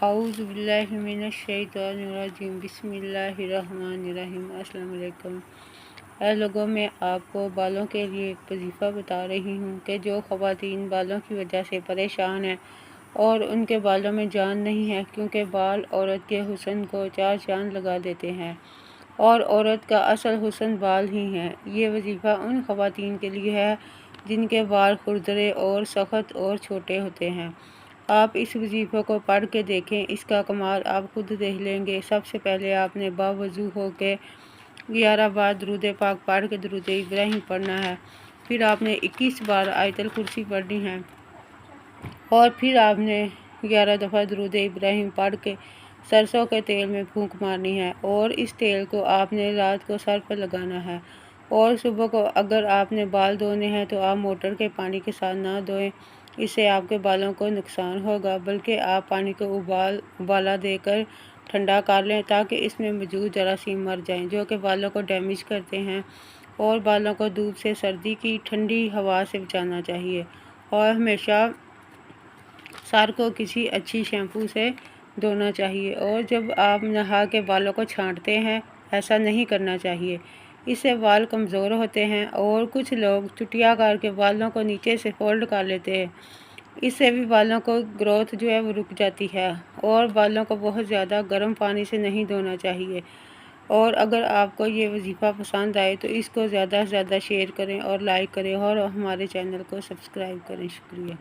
اعوذ باللہ من الشیطان الرجیم، بسم اللہ الرحمن الرحیم۔ السلام علیکم۔ اے لوگوں، میں آپ کو بالوں کے لیے ایک وظیفہ بتا رہی ہوں کہ جو خواتین بالوں کی وجہ سے پریشان ہیں اور ان کے بالوں میں جان نہیں ہے، کیونکہ بال عورت کے حسن کو چار چاند لگا دیتے ہیں اور عورت کا اصل حسن بال ہی ہیں۔ یہ وظیفہ ان خواتین کے لیے ہے جن کے بال کھردرے اور سخت اور چھوٹے ہوتے ہیں۔ آپ اس وظیفے کو پڑھ کے دیکھیں، اس کا کمال آپ خود دیکھ لیں گے۔ سب سے پہلے آپ نے باوضو ہو کے 11 بار درود پاک پڑھ کے درود ابراہیم پڑھنا ہے۔ پھر آپ نے 21 بار آیت الکرسی پڑھنی ہے اور پھر آپ نے 11 دفعہ درود ابراہیم پڑھ کے سرسوں کے تیل میں پھونک مارنی ہے اور اس تیل کو آپ نے رات کو سر پر لگانا ہے اور صبح کو اگر آپ نے بال دھونے ہیں تو آپ موٹر کے پانی کے ساتھ نہ دھوئیں، اس سے آپ کے بالوں کو نقصان ہوگا، بلکہ آپ پانی کو ابالا دے کر ٹھنڈا کر لیں تاکہ اس میں موجود جراثیم مر جائیں جو کہ بالوں کو ڈیمیج کرتے ہیں، اور بالوں کو دھوپ سے سردی کی ٹھنڈی ہوا سے بچانا چاہیے، اور ہمیشہ سر کو کسی اچھی شیمپو سے دھونا چاہیے، اور جب آپ نہا کے بالوں کو چھانٹتے ہیں ایسا نہیں کرنا چاہیے، اس سے بال کمزور ہوتے ہیں، اور کچھ لوگ چٹیا کر کے بالوں کو نیچے سے فولڈ کر لیتے ہیں، اس سے بھی بالوں کو گروتھ جو ہے وہ رک جاتی ہے، اور بالوں کو بہت زیادہ گرم پانی سے نہیں دھونا چاہیے۔ اور اگر آپ کو یہ وظیفہ پسند آئے تو اس کو زیادہ سے زیادہ شیئر کریں اور لائک کریں اور ہمارے چینل کو سبسکرائب کریں۔ شکریہ۔